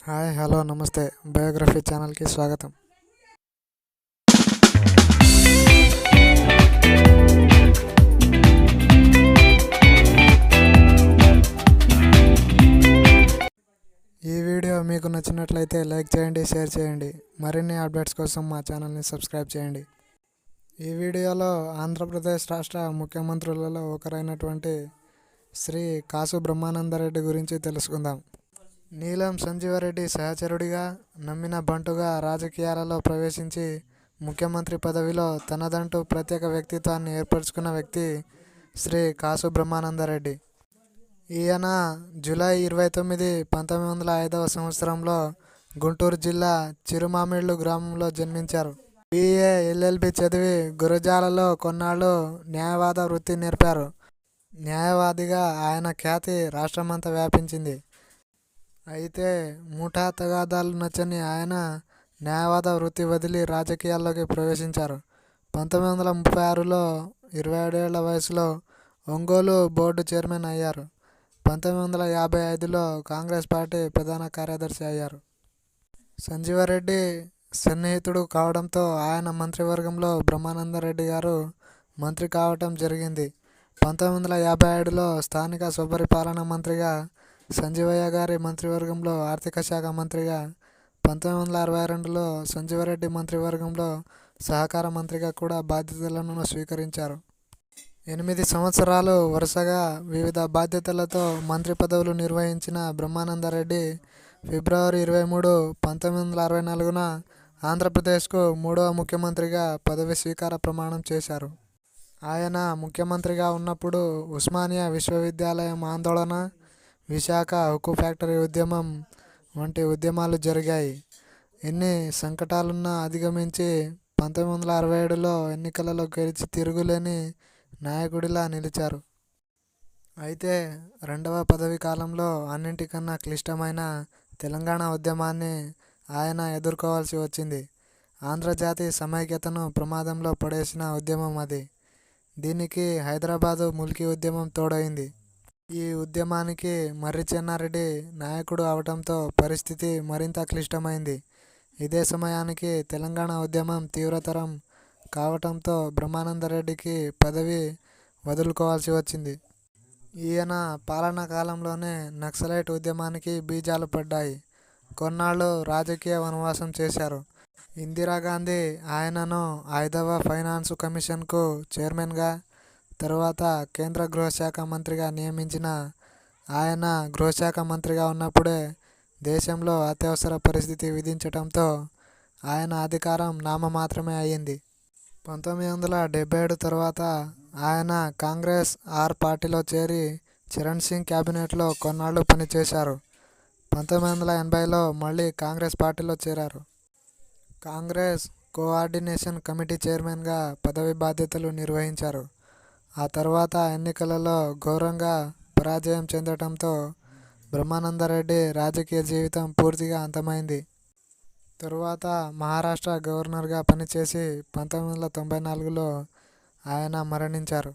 Hi hello నమస్తే biography ఛానల్కి స్వాగతం. ఈ వీడియో మీకు నచ్చినట్లయితే లైక్ చేయండి, షేర్ చేయండి. మరిన్ని అప్డేట్స్ కోసం మా ఛానల్ని సబ్స్క్రైబ్ చేయండి. ఈ వీడియోలో ఆంధ్రప్రదేశ్ రాష్ట్ర ముఖ్యమంత్రులలో ఒకరైనటువంటి శ్రీ కాసు బ్రహ్మానందరెడ్డి గురించి తెలుసుకుందాం. నీలం సంజీవరెడ్డి సహచరుడిగా, నమ్మిన బంటుగా రాజకీయాలలో ప్రవేశించి ముఖ్యమంత్రి పదవిలో తనదంటూ ప్రత్యేక వ్యక్తిత్వాన్ని ఏర్పరచుకున్న వ్యక్తి శ్రీ కాసు బ్రహ్మానందరెడ్డి. ఈయన జూలై 29, 1905 సంవత్సరంలో గుంటూరు జిల్లా చిరుమామిళ్లు గ్రామంలో జన్మించారు. BA LLB చదివి గురజాలలో కొన్నాళ్ళు న్యాయవాద వృత్తి నేర్పారు. న్యాయవాదిగా ఆయన ఖ్యాతి రాష్ట్రమంతా వ్యాపించింది. అయితే ముఠా తగాదాలు నచ్చని ఆయన న్యాయవాద వృత్తి వదిలి రాజకీయాల్లోకి ప్రవేశించారు. 1936లో 27 ఏళ్ల వయసులో ఒంగోలు బోర్డు చైర్మన్ అయ్యారు. 1955లో కాంగ్రెస్ పార్టీ ప్రధాన కార్యదర్శి అయ్యారు. సంజీవరెడ్డి సన్నిహితుడు కావడంతో ఆయన మంత్రివర్గంలో బ్రహ్మానందరెడ్డి గారు మంత్రి కావటం జరిగింది. 1957లో స్థానిక స్వపరిపాలన మంత్రిగా, సంజీవయ్య గారి మంత్రివర్గంలో ఆర్థిక శాఖ మంత్రిగా, 1962లో సంజీవరెడ్డి మంత్రివర్గంలో సహకార మంత్రిగా కూడా బాధ్యతలను స్వీకరించారు. 8 సంవత్సరాలు వరుసగా వివిధ బాధ్యతలతో మంత్రి పదవులు నిర్వహించిన బ్రహ్మానందరెడ్డి ఫిబ్రవరి 23, 1964న ఆంధ్రప్రదేశ్కు 3వ ముఖ్యమంత్రిగా పదవి స్వీకార ప్రమాణం చేశారు. ఆయన ముఖ్యమంత్రిగా ఉన్నప్పుడు ఉస్మానియా విశ్వవిద్యాలయం ఆందోళన, విశాఖ ఉక్కు ఫ్యాక్టరీ ఉద్యమం వంటి ఉద్యమాలు జరిగాయి. ఎన్ని సంకటాలున్నా అధిగమించి 1967లో ఎన్నికలలో గెలిచి తిరుగులేని నాయకుడిలా నిలిచారు. అయితే రెండవ పదవీ కాలంలో అన్నింటికన్నా క్లిష్టమైన తెలంగాణ ఉద్యమాన్ని ఆయన ఎదుర్కోవాల్సి వచ్చింది. ఆంధ్రజాతి సమైక్యతను ప్రమాదంలో పడేసిన ఉద్యమం అది. దీనికి హైదరాబాదు ముల్కీ ఉద్యమం తోడైంది. ఈ ఉద్యమానికి మర్రి చెన్నారెడ్డి నాయకుడు అవటంతో పరిస్థితి మరింత క్లిష్టమైంది. ఇదే సమయానికి తెలంగాణ ఉద్యమం తీవ్రతరం కావటంతో బ్రహ్మానందరెడ్డికి పదవి వదులుకోవాల్సి వచ్చింది. ఈయన పాలనా కాలంలోనే నక్సలైట్ ఉద్యమానికి బీజాలు పడ్డాయి. కొన్నాళ్ళు రాజకీయ వనవాసం చేశారు. ఇందిరాగాంధీ ఆయనను 5వ ఫైనాన్స్ కమిషన్కు చైర్మన్గా, తరువాత కేంద్ర గృహశాఖ మంత్రిగా నియమించిన ఆయన గృహశాఖ మంత్రిగా ఉన్నప్పుడే దేశంలో అత్యవసర పరిస్థితి విధించటంతో ఆయన అధికారం నామమాత్రమే అయ్యింది. 1977 తర్వాత ఆయన కాంగ్రెస్ ఆర్ పార్టీలో చేరి చరణ్ సింగ్ క్యాబినెట్లో కొన్నాళ్ళు పనిచేశారు. 1980లో మళ్ళీ కాంగ్రెస్ పార్టీలో చేరారు. కాంగ్రెస్ కోఆర్డినేషన్ కమిటీ చైర్మన్గా పదవి బాధ్యతలు నిర్వహించారు. ఆ తర్వాత ఎన్నికలలో ఘోరంగా పరాజయం చెందటంతో బ్రహ్మానందరెడ్డి రాజకీయ జీవితం పూర్తిగా అంతమైంది. తరువాత మహారాష్ట్ర గవర్నర్గా పనిచేసి 1994లో ఆయన మరణించారు.